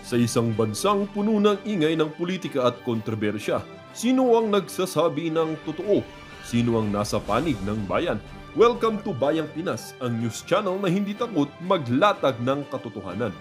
Sa isang bansang puno ng ingay ng politika at kontrobersya, sino ang nagsasabi ng totoo? Sino ang nasa panig ng bayan? Welcome to Bayang Pinas, ang news channel na hindi takot maglatag ng katotohanan.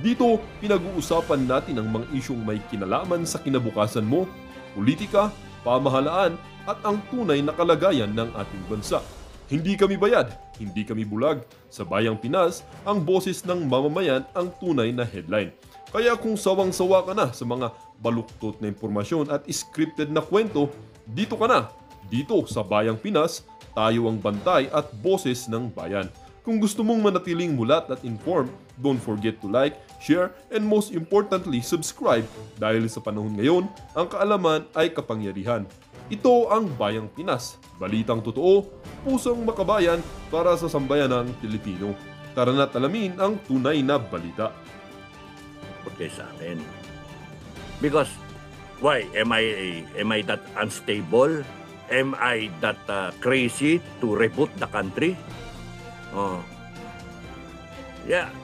Dito, pinag-uusapan natin ang mga isyong may kinalaman sa kinabukasan mo, politika, pamahalaan, at ang tunay na kalagayan ng ating bansa. Hindi kami bayad, hindi kami bulag. Sa Bayang Pinas, ang boses ng mamamayan ang tunay na headline. Kaya kung sawang-sawa ka na sa mga baluktot na impormasyon at scripted na kwento, dito ka na. Dito sa Bayang Pinas, tayo ang bantay at boses ng bayan. Kung gusto mong manatiling mulat at informed, don't forget to like, share, and most importantly, subscribe dahil sa panahon ngayon, ang kaalaman ay kapangyarihan. Ito ang Bayang Pinas, balitang totoo, pusong makabayan para sa sambayanang Pilipino. Tara na't alamin ang tunay na balita. Okay sa akin. Because why am I that unstable? Am I that crazy to reboot the country? Oh. Yeah.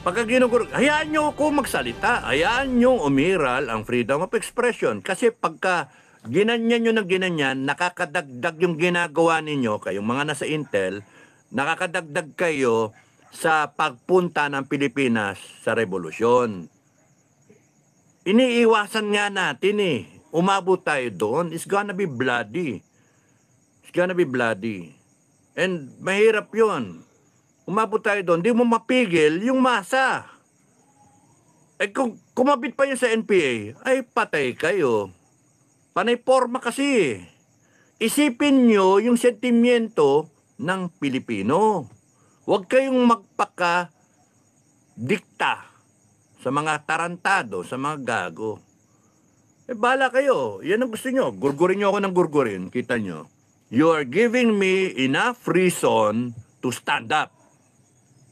Pagka hayaan nyo ako magsalita. Hayaan nyo umiral ang freedom of expression. Kasi pagka ginanyan nyo ng ginanyan, nakakadagdag yung ginagawa ninyo, kayong mga nasa Intel, nakakadagdag kayo sa pagpunta ng Pilipinas sa revolusyon. Iniiwasan nga natin eh. Umabot tayo doon, it's gonna be bloody. It's gonna be bloody. And mahirap yon. Umabot tayo doon, di mo mapigil yung masa. Eh kung kumabit pa yun sa NPA, ay patay kayo. Panay porma kasi. Isipin nyo yung sentimiento ng Pilipino. Huwag kayong magpaka-dikta sa mga tarantado, sa mga gago. Eh, bahala kayo. Yan ang gusto nyo. Gurgurin nyo ako ng gurgurin. Kita nyo. You are giving me enough reason to stand up.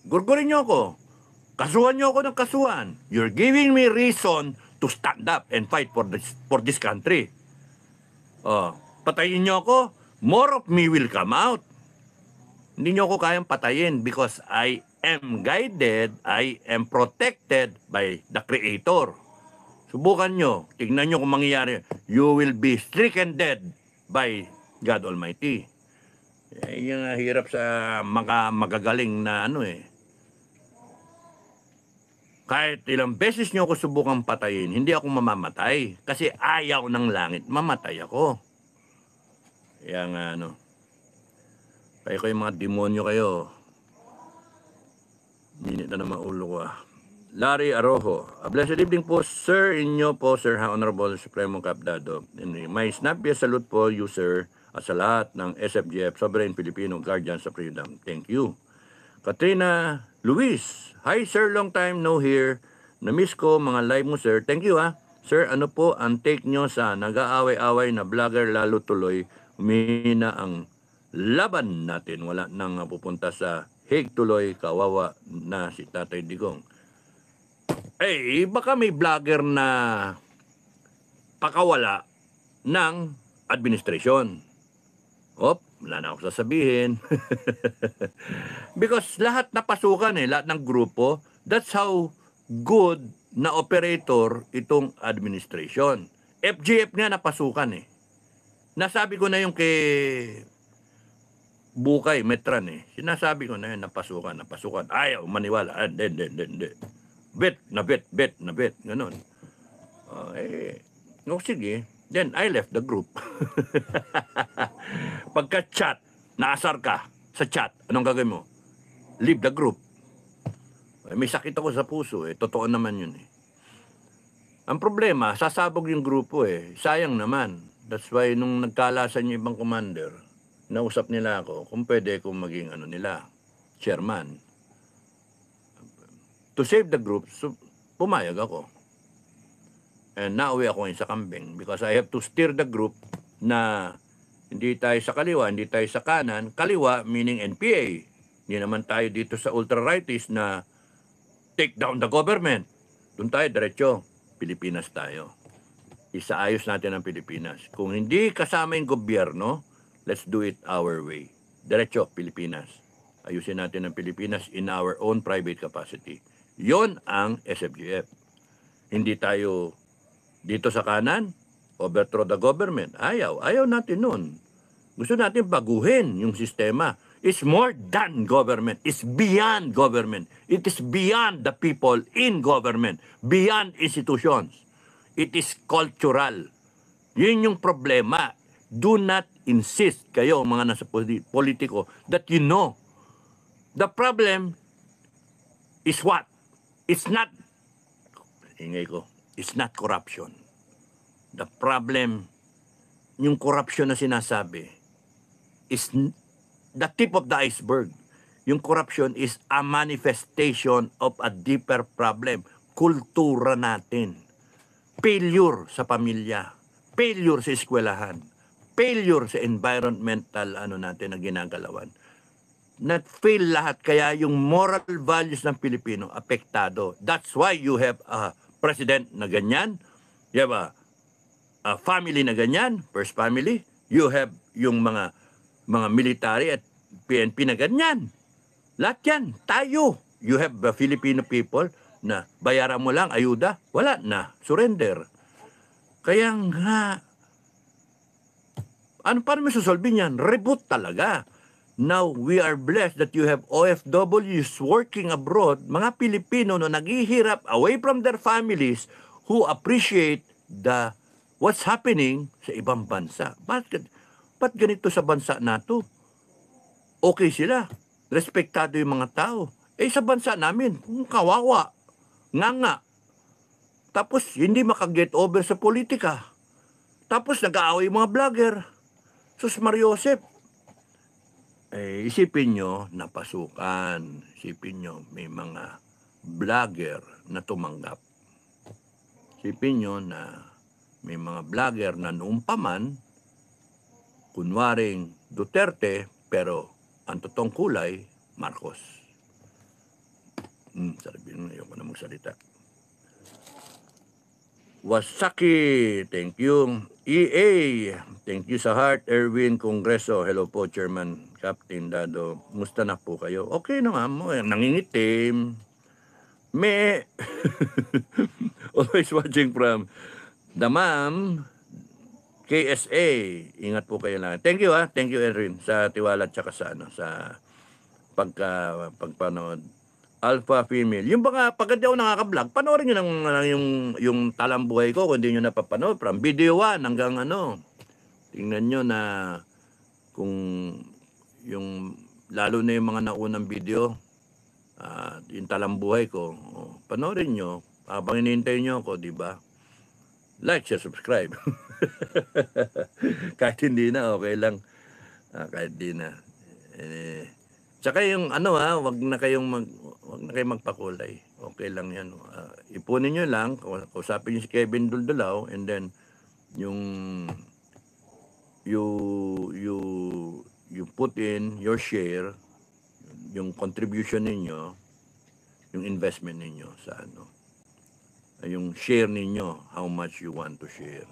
Gurgurin nyo ako. Kasuhan nyo ako ng kasuhan. You're giving me reason to stand up and fight for this country. Oh, patayin nyo ako, more of me will come out. Hindi nyo ako kayang patayin because I am guided, I am protected by the Creator. Subukan nyo, tignan nyo kung mangyayari. You will be stricken dead by God Almighty. Yung hirap sa mga magagaling na Kahit ilang beses nyo ako subukang patayin, hindi ako mamamatay. Kasi ayaw ng langit, mamatay ako. Kaya nga Kaya kayo mga demonyo kayo. Minit na naman ulo ko Larry Arojo. A blessed evening po, sir. Inyo po, sir, Honorable Supremo Capdado. May snappiest salute po, you, sir, at sa lahat ng SFGF, Sovereign Filipino Guardians of Freedom. Thank you. Katrina Luis. Hi, sir. Long time no here. Na-miss ko mga live mo, sir. Thank you, Sir, ano po ang take nyo sa nag-aaway-away na vlogger lalo tuloy humina ang laban natin? Wala nang pupunta sa Hague tuloy, kawawa na si Tatay Digong. Eh, baka may vlogger na pakawala ng administrasyon. Wala na ako sasabihin. Because lahat napasukan lahat ng grupo, that's how good na operator itong administration. FGF nga napasukan Nasabi ko na yung kay Bukay, Metran Sinasabi ko na yun, napasukan. Ayaw, maniwala. Hindi. Bet. Ganon. Sige. Then, I left the group. Pagka-chat, naasar ka sa chat, anong gagawin mo? Leave the group. May sakit ako sa puso Totoo naman yun Ang problema, sasabog yung grupo Sayang naman. That's why nung nagkalasan yung ibang commander, nausap nila ako kung pwede kong maging chairman. To save the group, pumayag ako. And nauwi ako ngayon sa kambing because I have to steer the group na hindi tayo sa kaliwa, hindi tayo sa kanan. Kaliwa meaning NPA. Hindi naman tayo dito sa ultra-rightists na take down the government. Doon tayo, diretso. Pilipinas tayo. Isaayos natin ang Pilipinas. Kung hindi kasama yung gobyerno, let's do it our way. Diretso, Pilipinas. Ayusin natin ang Pilipinas in our own private capacity. Yon ang SFGF. Hindi tayo dito sa kanan, overthrow the government. Ayaw natin nun. Gusto natin baguhin yung sistema. It's more than government. It's beyond government. It is beyond the people in government. Beyond institutions. It is cultural. Yun yung problema. Do not insist kayo, mga nasa politiko, that you know. The problem is what? It's not, it's not corruption. The problem, yung corruption na sinasabi, is the tip of the iceberg. Yung corruption is a manifestation of a deeper problem. Kultura natin. Failure sa pamilya. Failure sa eskwelahan. Failure sa environmental natin na ginagalawan. Not fail lahat. Kaya yung moral values ng Pilipino apektado. That's why you have a president na ganyan. You have a family na ganyan, first family. You have yung mga military at PNP na ganyan. Lahat yan, tayo. You have the Filipino people na bayaran mo lang, ayuda, wala na, surrender. Kaya nga, paano mo susolvin yan? Reboot talaga. Now, we are blessed that you have OFWs working abroad, mga Pilipino na naghihirap away from their families who appreciate what's happening sa ibang bansa. Ba't ganito sa bansa nato? Okay sila. Respektado yung mga tao. Sa bansa namin, kawawa. Nga. Tapos, hindi makaget over sa politika. Tapos, nag-aaway yung mga vlogger. Sus Mariosep. Isipin nyo, napasukan. Isipin nyo, may mga vlogger na tumanggap. Isipin nyo na may mga vlogger na noong paman, kunwaring Duterte, pero ang totoong kulay, Marcos. Sabihin mo, ayoko na magsalita. Wasaki, thank you. EA, thank you sa heart. Erwin Congreso, hello po, Chairman Captain Dado. Musta na po kayo? Okay naman mo, nangingitim. Always watching from Damam, KSA. Ingat po kayo lang. Thank you Thank you, Erwin, sa tiwala at saka sa pagpanood. Alpha female. Yung pagka di ako nakaka-vlog, panoorin nyo yung talambuhay ko kung hindi nyo napapanood. From video 1 hanggang tingnan nyo na kung yung lalo na yung mga naunang video, yung talambuhay ko, panoorin nyo. Habang hinihintay nyo ako, di ba? Like, share, subscribe. Kahit hindi na, okay lang. Kahit di na. Tsaka yung wag na kayong magpakulay. Okay lang yan. Ipunin nyo lang, kausapin nyo si Kevin Duldulao, and then you put in your share, yung contribution ninyo, yung investment ninyo sa yung share ninyo, how much you want to share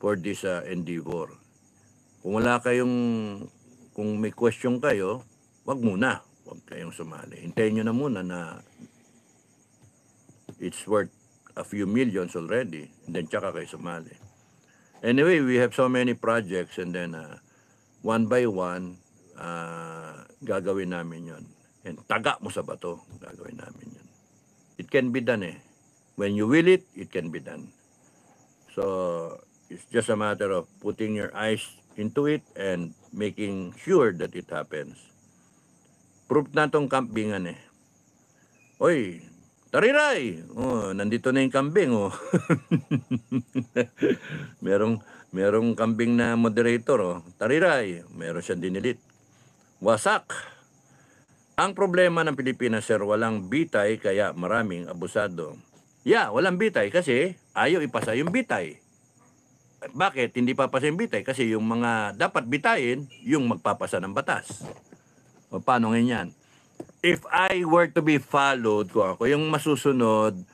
for this endeavor. Kung may question kayo, wag kayong sumali. Hintayin nyo na muna na it's worth a few millions already, and then tsaka kayo sumali. Anyway, we have so many projects, and then one by one, gagawin namin yon. And taga mo sa bato, gagawin namin yon. It can be done When you will it, it can be done. So, it's just a matter of putting your eyes into it and making sure that it happens. Proof na itong kambingan Oy, tariray! Nandito na yung kambing merong kambing na moderator Tariray, meron siyang dinilit. Wasak! Ang problema ng Pilipinas, sir, walang bitay kaya maraming abusado. Walang bitay kasi ayaw ipasa yung bitay. Bakit hindi papasa yung bitay? Kasi yung mga dapat bitayin, yung magpapasa ng batas. Paano ganyan? If I were to be followed, kung ako yung masusunod,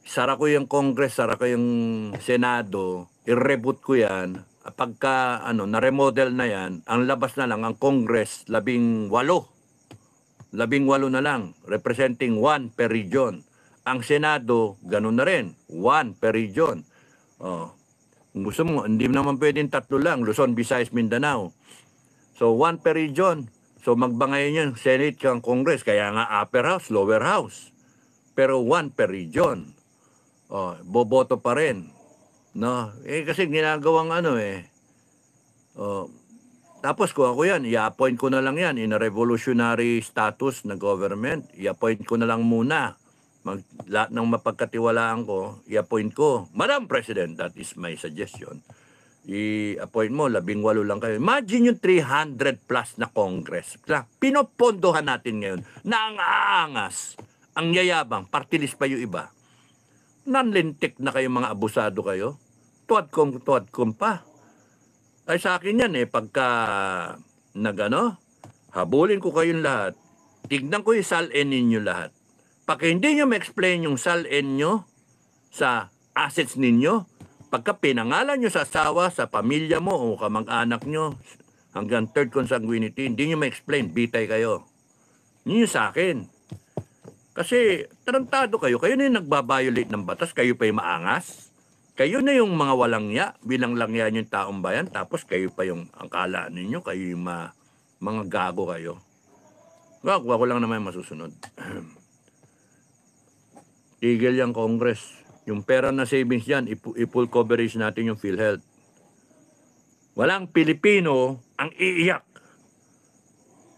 sara ko yung Congress, sara ko yung Senado, i-reboot ko yan, pagka na-remodel na yan, ang labas na lang ang Congress, 18. 18 na lang, representing 1 per region. Ang Senado, ganun na rin, 1 per region. Oh. Kung gusto mo, hindi naman pwedeng 3 lang, Luzon, Visayas, Mindanao. So, 1 per region. So, magbangayan yun, Senate kang Congress, kaya nga upper house, lower house. Pero 1 per region. Oh, boboto pa rin. No? Kasi ginagawang tapos kung ako yan, i-appoint ko na lang yan in a revolutionary status na government. I-appoint ko na lang muna. Lahat ng mapagkatiwalaan ko, i-appoint ko. Madam President, that is my suggestion. I-appoint mo, 18 lang kayo. Imagine yung 300 plus na Congress. Pinopondohan natin ngayon na ang aangas, ang yayabang, partilis pa yung iba. Nanlintik na kayo, mga abusado kayo. Tuwadkom pa. Ay sa akin yan pagka habulin ko kayong lahat, tignan ko yung sal-en ninyo lahat. Pagka hindi nyo ma-explain yung sal-en nyo sa assets ninyo, pagka pinangalan nyo sa asawa, sa pamilya mo o kamag-anak nyo, hanggang third consanguinity, hindi nyo ma-explain, bitay kayo. Yun yung sa akin. Kasi tarantado kayo na yung nagbabiolate ng batas, kayo pa yung maangas. Kayo na yung mga walangya, bilang langya yung taong bayan, tapos kayo pa yung angkala ninyo, kayo yung mga gago kayo. Wag ko lang naman masusunod. Tigil yung Congress. Yung pera na savings yan, i-full coverage natin yung PhilHealth. Walang Pilipino ang iiyak.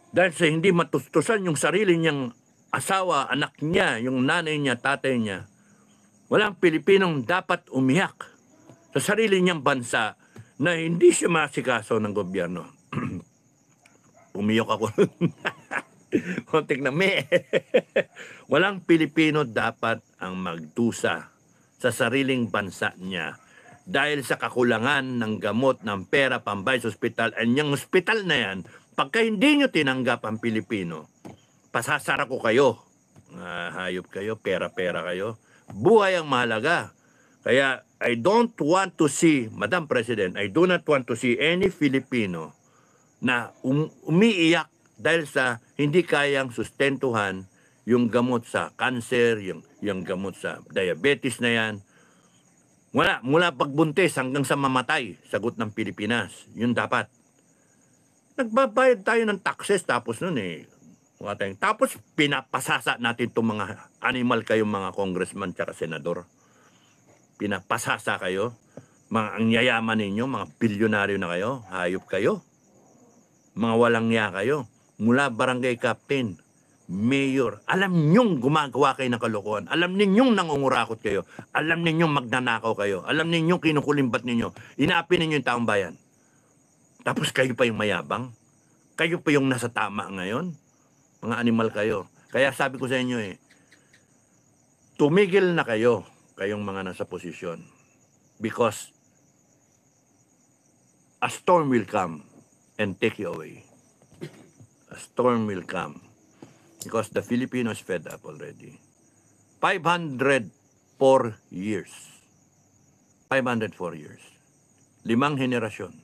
Dahil sa hindi matustusan yung sarili niyang asawa, anak niya, yung nanay niya, tatay niya. Walang Pilipinong dapat umiyak sa sarili niyang bansa na hindi siya masikaso ng gobyerno. Umiyok ako. Kontik na Walang Pilipino dapat ang magdusa sa sariling bansa niya dahil sa kakulangan ng gamot, ng pera, pambayad sa ospital. At yung ospital na yan, pagka hindi nyo tinanggap ang Pilipino, pasasara ko kayo. Hayop kayo, pera-pera kayo. Buhay ang mahalaga. Kaya I don't want to see, Madam President, I do not want to see any Filipino na umiiyak dahil sa hindi kayang sustentuhan yung gamot sa cancer, yung gamot sa diabetes na yan. Mula pagbuntis hanggang sa mamatay, sagot ng Pilipinas. Yun dapat. Nagbabayad tayo ng taxes tapos nun tapos pinapasasa natin itong mga animal kayong mga congressman tsaka senador. Pinapasasa kayo. Ang yayaman ninyo, mga bilyonaryo na kayo, hayop kayo. Mga walangya kayo. Mula barangay captain, mayor, alam ninyong gumagawa kayo ng kalokohan. Alam ninyong nangungurakot kayo. Alam ninyong magnanakaw kayo. Alam ninyong kinukulimbat ninyo. Inaapi ninyo yung taong bayan. Tapos kayo pa yung mayabang. Kayo pa yung nasa tama ngayon. Mga animal kayo. Kaya sabi ko sa inyo tumigil na kayo, kayong mga nasa posisyon. Because a storm will come and take you away. A storm will come. Because the Filipinos fed up already. 504 years. 504 years. 5 henerasyon.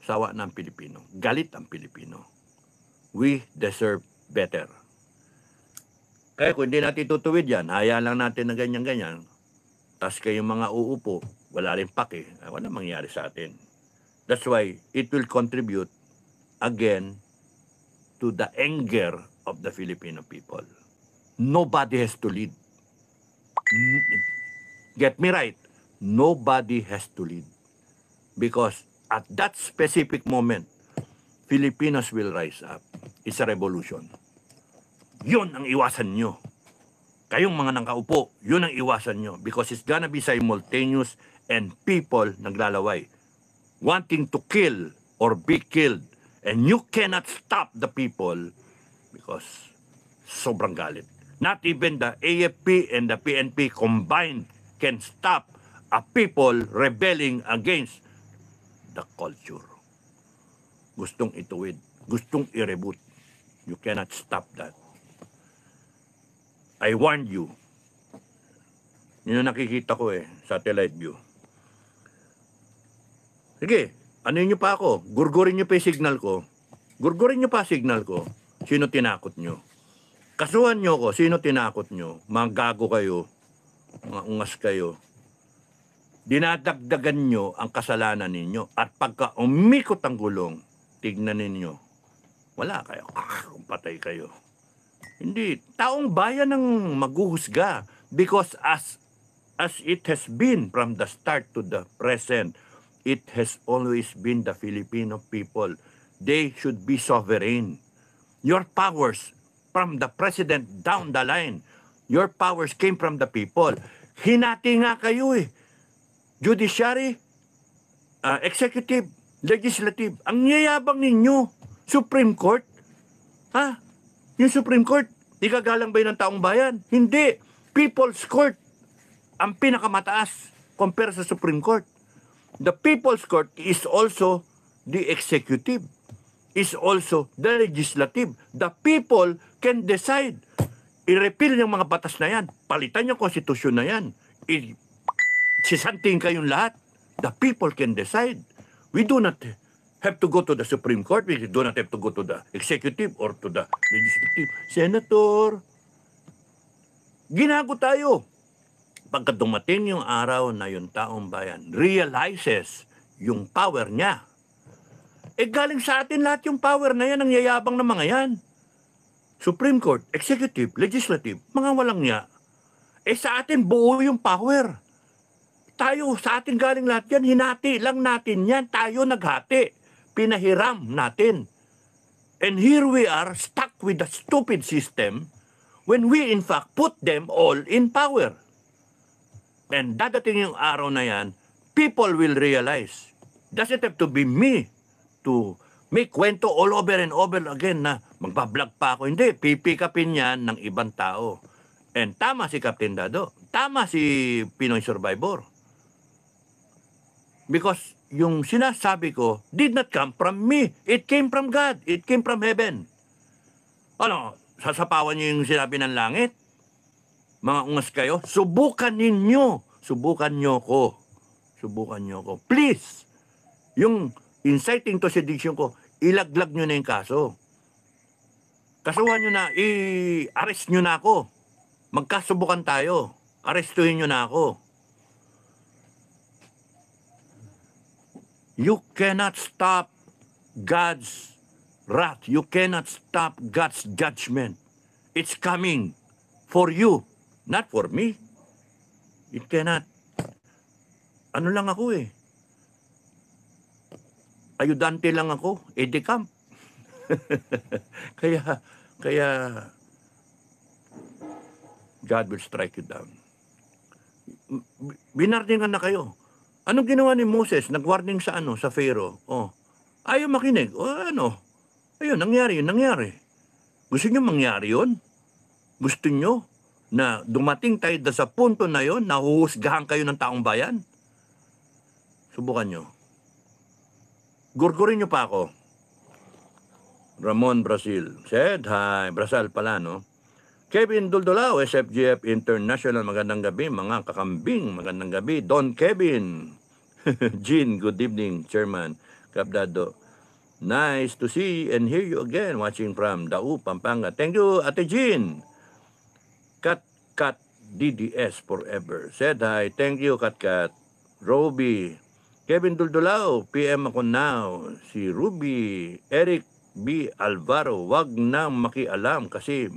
Sawa ng Pilipino. Galit ang Pilipino. We deserve better. Kaya kung hindi natin tutuwid yan, hayaan lang natin na ganyan-ganyan, tapos kayong mga uupo, wala rin pake, wala mangyari sa atin. That's why it will contribute again to the anger of the Filipino people. Nobody has to lead. Get me right. Nobody has to lead. Because at that specific moment, Filipinos will rise up. It's a revolution. Yun ang iwasan nyo. Kayong mga nangkaupo, yun ang iwasan nyo. Because it's gonna be simultaneous and people naglalaway. Wanting to kill or be killed. And you cannot stop the people because sobrang galit. Not even the AFP and the PNP combined can stop a people rebelling against the culture. Gustong ituwid, gustong i-reboot. You cannot stop that. I warned you. Yun ang nakikita ko satellite view. Sige, ano nyo pa ako? Gurgurin nyo pa yung signal ko. Gurgurin nyo pa signal ko. Sino tinakot nyo? Kasuhan nyo ko, sino tinakot nyo? Mga gago kayo, mga ungas kayo. Dinadagdagan nyo ang kasalanan ninyo. At pagka umikot ang gulong, tignan ninyo, wala kayo. Patay kayo. Hindi. Taong bayan ang maghuhusga. Because as it has been from the start to the present, it has always been the Filipino people. They should be sovereign. Your powers from the president down the line, your powers came from the people. Hinati nga kayo eh. Judiciary, executive, legislative. Ang yayabang ninyo. Supreme Court. Ha? Yung Supreme Court, igagalang ba yun ng taong bayan? Hindi. People's Court ang pinakamataas compare sa Supreme Court. The People's Court is also the executive, is also the legislative. The people can decide. I-repeal yung mga batas na yan. Palitan yung konstitusyon na yan. Sisanting kayong lahat. The people can decide. We do not have to go to the Supreme Court. We do not have to go to the executive or to the legislative. Senator, ginago tayo. Pagka dumating yung araw na yung taong bayan realizes yung power niya, galing sa atin lahat yung power na yan, ang yayabang ng mga yan. Supreme Court, Executive, Legislative, mga walang niya. Sa atin buo yung power. Tayo, sa atin galing lahat yan, hinati lang natin yan. Tayo naghati. Pinahiram natin. And here we are stuck with the stupid system when we in fact put them all in power. And dadating yung araw na yan, people will realize, doesn't have to be me to make kwento all over and over again na magbablog pa ako. Hindi, pipikapin yan ng ibang tao. And tama si Captain Dado, tama si Pinoy Survivor. Because yung sinasabi ko did not come from me. It came from God. It came from heaven. Ano, sasapawan niyo yung sinabi ng langit? Mga ungas kayo, subukan ninyo. Subukan nyo ko. Subukan nyo ko. Please, yung inciting to sedition ko, ilaglag nyo na yung kaso. Kasuhan nyo na, i-arrest nyo na ako. Magkasubukan tayo. Arrestuhin nyo na ako. You cannot stop God's wrath. You cannot stop God's judgment. It's coming for you. Not for me. It cannot. Ano lang ako eh. Ayudante lang ako. Edecamp. Kaya God will strike you down. Binarningan na kayo. Anong ginawa ni Moses? Nag-warning sa sa Pharaoh. Ayaw makinig. Ano? Ayun, nangyari. Gusto nyo mangyari yun? Gusto nyo na dumating tayo sa punto na yon, na huhusgahan kayo ng taong bayan? Subukan nyo. Gurgurin nyo pa ako. Ramon Brazil said, hi, Brazil pala, no? Kevin Duldulao, SFGF International, magandang gabi, mga kakambing, magandang gabi. Don Kevin, Jean, good evening, Chairman, Kapdado. Nice to see and hear you again, watching from Dau, Pampanga. Thank you, Ate Jean. Kat DDS forever. Said hi. Thank you, Kat. Roby. Kevin Duldulao, PM ako now. Si Ruby. Eric B. Alvaro, wag na makialam kasi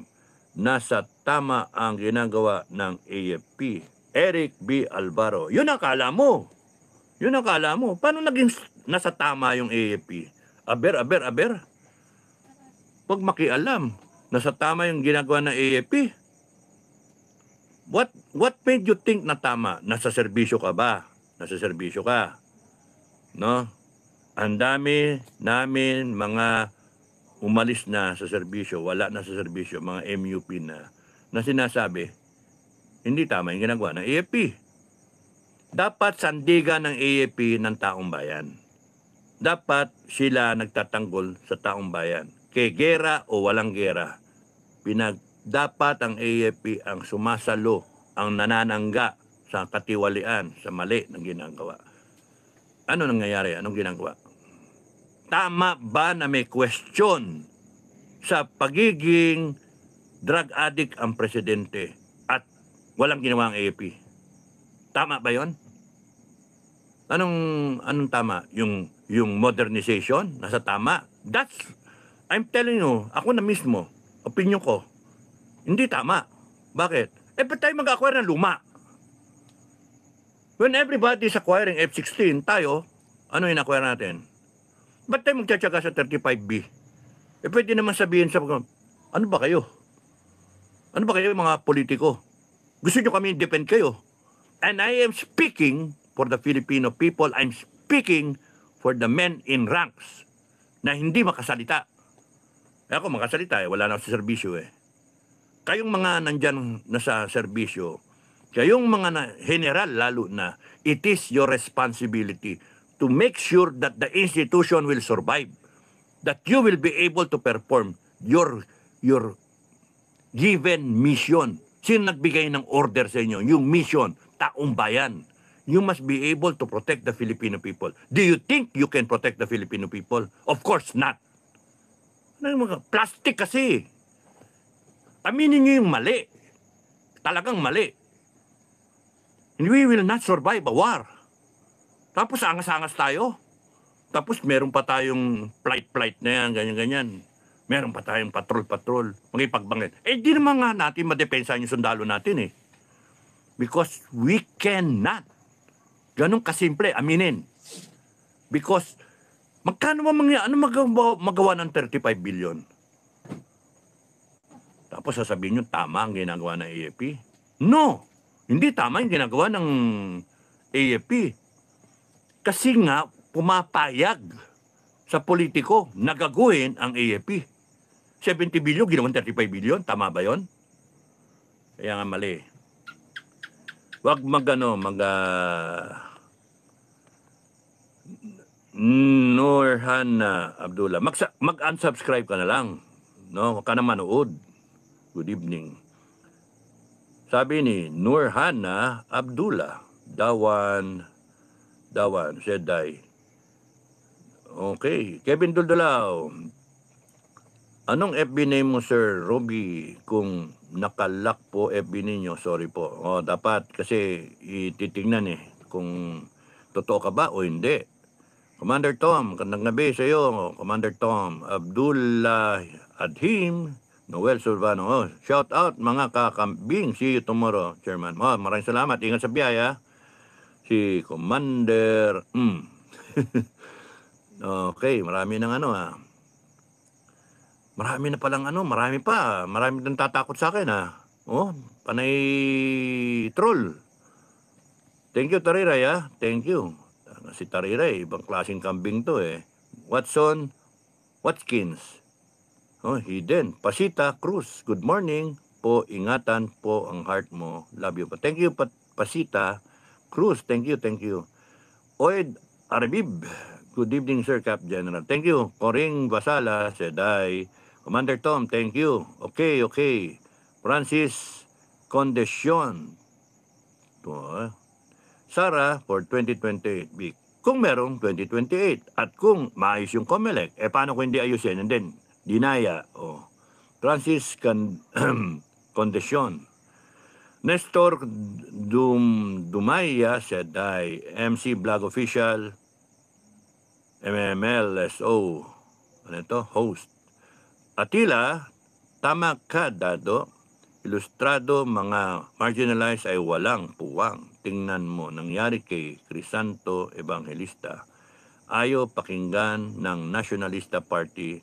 nasa tama ang ginagawa ng AFP. Eric B. Alvaro. Yun ang akala mo. Paano naging nasa tama yung AFP? Aber. Wag makialam. Nasa tama yung ginagawa ng AFP. What made you think na tama? Nasa serbisyo ka ba? Nasa serbisyo ka. No? Ang dami namin mga umalis na sa serbisyo, wala na sa serbisyo, mga MUP na sinasabi, hindi tama yung ginagawa ng AFP. Dapat sandigan ng AFP ng taong bayan. Dapat sila nagtatanggol sa taong bayan. Kay gera o walang gera. Dapat ang AFP ang sumasalo, ang nananangga sa katiwalian, sa mali ng ginagawa. Ano nangyayari? Anong ginagawa? Tama ba na may question sa pagiging drug addict ang presidente at walang ginawa ang AFP. Tama ba 'yon? Anong tama? Yung modernization nasa tama. I'm telling you, ako na mismo, opinion ko, hindi tama. Bakit? Ba't tayo mag-acquire ng luma? When everybody is acquiring F-16, tayo, ano yung acquire natin? Ba't tayo magtsatsaga sa 35B? Pwede naman sabihin sa ano ba kayo? Ano ba kayo mga politiko? Gusto nyo kami defend kayo? And I am speaking for the Filipino people. I'm speaking for the men in ranks na hindi makasalita. Ako makasalita wala na ako sa serbisyo Kayong mga nandyan na sa serbisyo, kayong mga general lalo na, it is your responsibility to make sure that the institution will survive, that you will be able to perform your given mission. Sino nagbigay ng order sa inyo? Yung mission, taong bayan. You must be able to protect the Filipino people. Do you think you can protect the Filipino people? Of course not. Plastic kasi. Aminin nyo yung mali. Talagang mali. And we will not survive a war. Tapos angas-angas tayo. Tapos meron pa tayong flight na yan, ganyan-ganyan. Meron pa tayong patrol, magipagbangit. Di naman nga natin madepensahan yung sundalo natin Because we cannot. Ganun kasimple, aminin. Because, magkano magawa ng 35 billion? Tapos sasabihin nyo, tama ang ginagawa ng AFP? No! Hindi tama yung ginagawa ng AFP. Kasi nga, pumapayag sa politiko na gagawin ang AFP. 70 billion, ginawan 35 billion. Tama ba yon? Kaya nga mali. Huwag Nurhana Abdullah. Mag-unsubscribe ka na lang. No? Huwag ka na manood. Good evening. Sabi ni Nurhana Abdullah. Dawan, Seday. Okay. Kevin Duldulao. Anong FB name mo, Sir Roby? Kung nakalock po FB ninyo, sorry po. Dapat kasi ititingnan kung totoo ka ba o hindi. Commander Tom, kandang gabi sa iyo. Commander Tom, Abdullah Adhim, Noel Silvano. Shout out mga kakambing. See you tomorrow, Chairman. Maraming salamat. Ingat sa biyaya. Si Commander. Okay, marami ng Marami na palang marami pa. Marami nang tatakot sa akin panay troll. Thank you, Tariray Thank you. Si Tariray, ibang klaseng kambing to Watkins. Hidden. Pasita Cruz. Good morning po. Ingatan po ang heart mo. Love you pa. Thank you, Pasita Cruz. Thank you. Oed Arbib. Good evening, Sir Cap General. Thank you. Coring Basala, Seday. Commander Tom, thank you. Okay. Francis Condesyon. Sara for 2028 week. Kung merong 2028 at kung maayos yung COMELEC, paano kung hindi ayusin? And then, dinaya. Francis Condesyon. Nestor Dumaya, Seday. MC Vlog Official. MMLSO. Host. Atila, tama ka, Dado. Ilustrado, mga marginalized ay walang puwang. Tingnan mo, nangyari kay Crisanto Evangelista. Ayaw pakinggan ng Nationalista Party,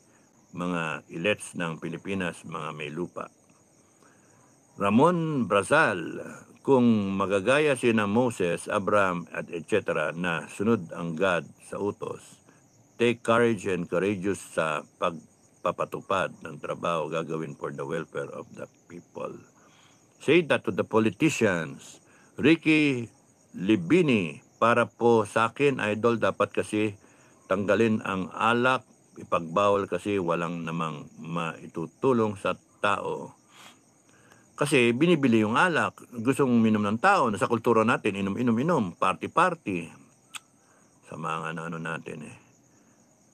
mga elets ng Pilipinas, mga may lupa. Ramon Brazal, kung magagaya sina Moses, Abraham, at etc. na sunod ang God sa utos, take courage and courageous sa pagpapatupad ng trabaho gagawin for the welfare of the people. Say that to the politicians. Ricky Libini, para po sa akin, idol, dapat kasi tanggalin ang alak, ipagbawal kasi walang namang maitutulong sa tao. Kasi binibili yung alak, gustong minom ng tao, nasa kultura natin, inom, party-party. Sa mga natin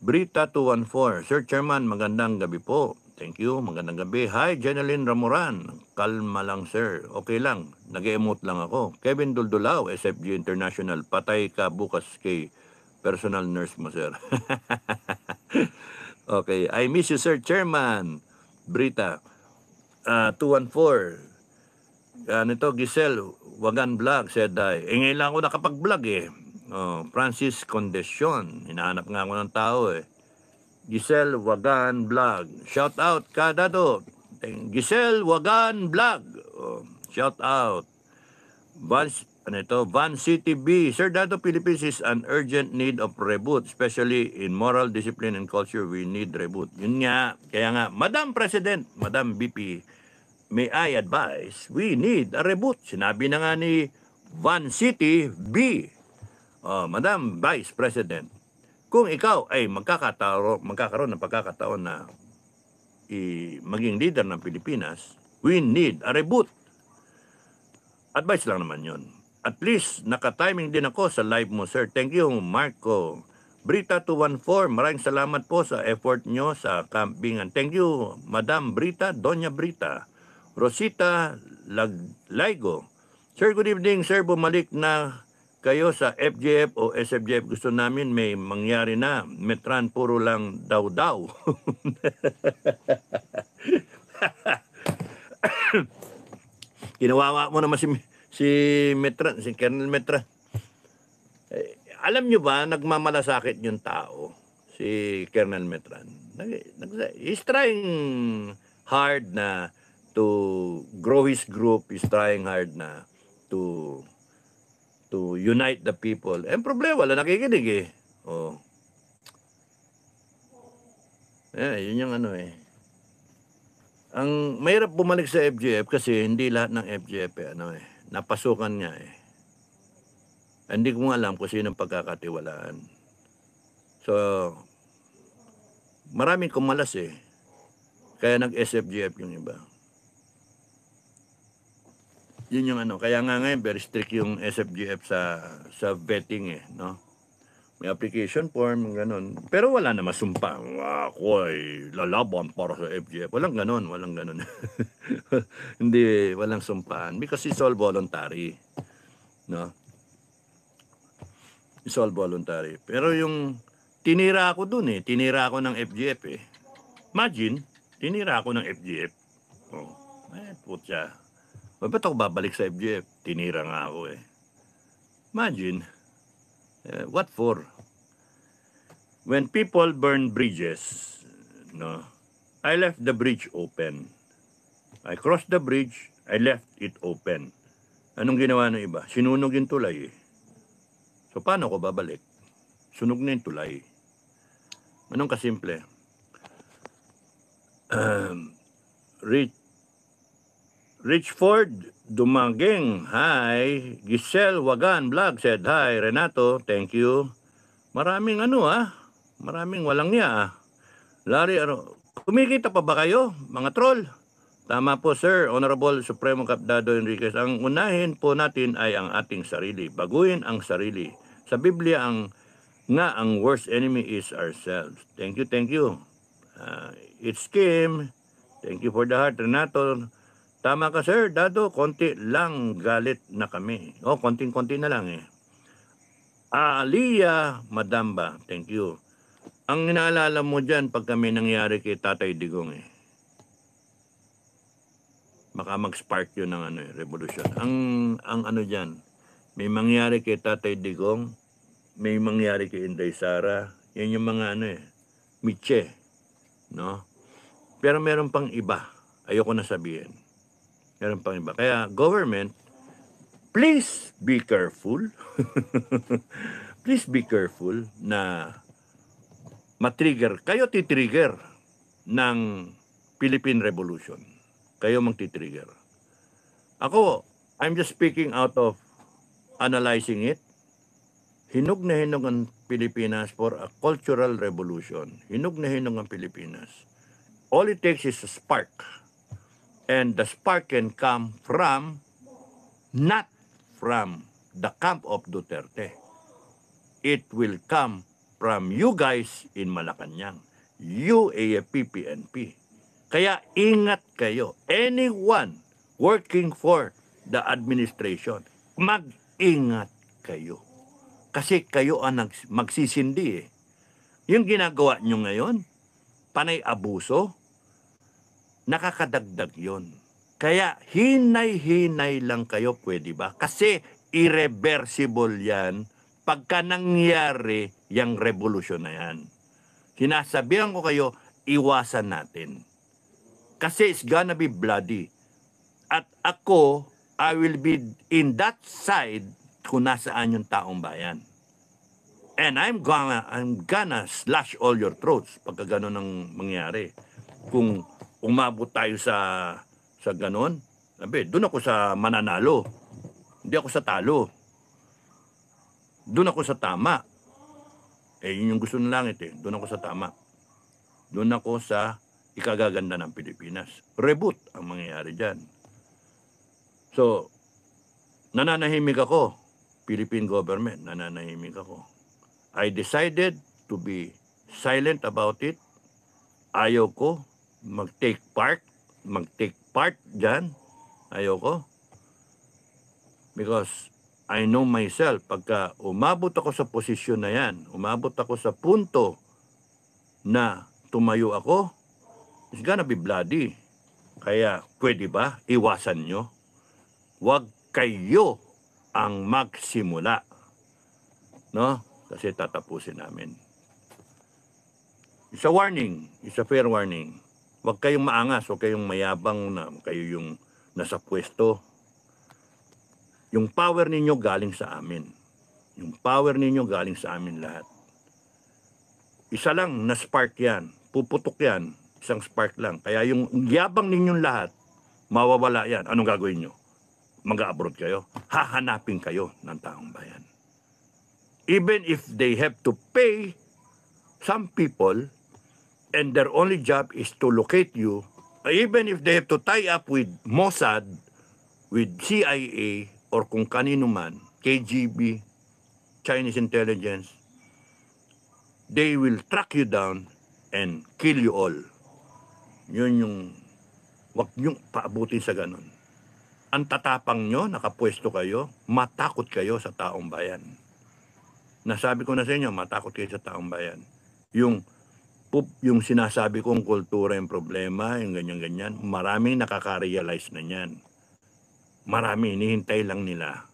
Brita 214, Sir Chairman, magandang gabi po. Thank you. Magandang gabi. Hi, Jeneline Ramoran. Kalma lang, sir. Okay lang. Nag-emote lang ako. Kevin Duldulao, SFG International. Patay ka bukas kay personal nurse mo, sir. Okay. I miss you, sir, Chairman. Brita. 214. Nito, Giselle, Wagan Vlog, said I. Ngayon lang ako nakapag-vlog eh. Francis Condesyon. Hinahanap nga ako ng tao eh. Giselle Wagan Vlog. Shout out, Kadado. Giselle Wagan Vlog. Shout out. Van City B. Sir Dado, Philippines is an urgent need of reboot, especially in moral discipline and culture. We need reboot. Yun nga. Kaya nga, Madam President, Madam BP, may I advise, we need a reboot. Sinabi na nga ni Van City B. Madam Vice President, kung ikaw ay magkakaroon ng pagkakataon na maging leader ng Pilipinas, we need a reboot. Advice lang naman yun. At least, naka-timing din ako sa live mo, sir. Thank you, Marco. Brita 214, maraming salamat po sa effort nyo sa campingan. Thank you, Madam Brita, Doña Brita. Rosita Laigo. Sir, good evening, sir. Bumalik na kayo sa FGF o SFGF. Gusto namin may mangyari na. Metran, puro lang daw-daw. Kinawawa mo naman si Metran, si Colonel Metran. Alam nyo ba, nagmamalasakit yung tao, si Colonel Metran. He's trying hard na to grow his group, he's trying hard na to unite the people. Ang problema, wala nakikinig eh. Yun yung ano eh. Ang mahirap bumalik sa FGF kasi hindi lahat ng FGF napasukan niya eh. Hindi ko nga alam kung sino ang pagkakatiwalaan. So, maraming kumalas eh. Kaya nag-SFGF yung iba. Yun yung ano. Kaya nga ngayon, very strict yung SFGF sa vetting eh. No? May application form, ganun. Pero wala na masumpa. Ako ay lalaban para sa FGF. Walang ganun, walang ganun. Hindi, walang sumpaan. Because it's all voluntary. No? It's all voluntary. Pero yung tinira ako dun eh. Tinira ako ng FGF eh. Imagine, tinira ako ng FGF. Putya. Ba't ako babalik sa FGF? Tinira nga ako eh. Imagine. What for? When people burn bridges, no, I left the bridge open. I crossed the bridge, I left it open. Anong ginawa ng iba? Sinunog yung tulay eh. So paano ko babalik? Sunog na yung tulay. Anong kasimple? Richford Dumageng, hi. Giselle Wagan Vlog said, hi. Renato, thank you. Maraming maraming walang niya Larry, kumikita pa ba kayo, mga troll? Tama po, sir. Honorable Supremo Capdado Enriquez. Ang unahin po natin ay ang ating sarili. Baguhin ang sarili. Sa Biblia, ang worst enemy is ourselves. Thank you, thank you. It's Kim. Thank you for the heart, Renato. Tama ka, sir. Dado, konti lang galit na kami. Konting-konti na lang eh. Aliyah Madamba. Thank you. Ang inaalala mo dyan pag kami nangyari kay Tatay Digong eh. Baka mag-spark yun ng revolution. Ang ano dyan, may mangyari kay Tatay Digong, may mangyari kay Inday Sara, yan yung mga mitche. No? Pero meron pang iba. Ayoko na sabihin. Meron pang iba. Kaya government, please be careful. Please be careful na matrigger. Kayo titrigger ng Philippine Revolution. Kayo magtitrigger. Ako, I'm just speaking out of analyzing it. Hinog na hinog ang Pilipinas for a cultural revolution. Hinog na hinog ang Pilipinas. All it takes is a spark. And the spark can come from, not from the camp of Duterte. It will come from you guys in Malacanang. You, AFP, PNP. Kaya ingat kayo. Anyone working for the administration, mag-ingat kayo. Kasi kayo ang magsisindi eh. Yung ginagawa nyo ngayon, panay abuso, nakakadagdag yon. Kaya hinay-hinay lang kayo, pwede ba? Kasi irreversible yan pagka nangyari yung revolusyon na yan. Sinasabihan ko kayo, iwasan natin. Kasi it's gonna be bloody. At ako, I will be in that side kung nasaan yung taong bayan. And I'm gonna slash all your throats pagka gano'n ang mangyari. Kung umabot tayo sa gano'n, sabi, doon ako sa mananalo. Hindi ako sa talo. Doon ako sa tama. Yun yung gusto ng langit eh. Doon ako sa tama. Doon ako sa ikagaganda ng Pilipinas. Reboot ang mangyayari dyan. So, nananahimik ako. Philippine government, nananahimik ako. I decided to be silent about it. Ayaw ko mag-take part dyan. Ayaw ko. Because I know myself, pagka umabot ako sa posisyon na yan, umabot ako sa punto na tumayo ako, it's gonna be bloody. Kaya, pwede ba? Iwasan nyo. Huwag kayo ang magsimula. No? Kasi tatapusin namin. It's a warning. It's a fair warning. Huwag kayong maangas, huwag kayong mayabang na kayo yung nasa pwesto. Yung power ninyo galing sa amin. Yung power ninyo galing sa amin lahat. Isa lang na spark yan. Puputok yan. Isang spark lang. Kaya yung yabang ninyong lahat, mawawala yan. Anong gagawin nyo? Mag-abroad kayo? Hahanapin kayo ng taong bayan. Even if they have to pay some people and their only job is to locate you, even if they have to tie up with Mossad, with CIA, or kung kanino man, KGB, Chinese intelligence, they will track you down and kill you all. Yun yung, wag niyong paabutin sa ganun. Ang tatapang nyo, nakapwesto kayo, matakot kayo sa taong bayan. Nasabi ko na sa inyo, matakot kayo sa taong bayan. Yung sinasabi kong kultura yung problema, yung ganyan-ganyan, maraming nakaka-realize na yan. Marami, hinihintay lang nila.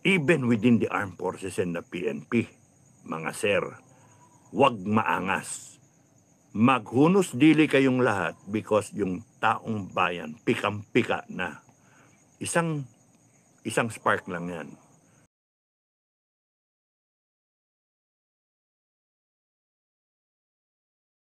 Even within the armed forces and the PNP, mga sir, wag maangas. Maghunos dili kayong lahat because yung taong bayan, pikang-pika na. Isang spark lang yan.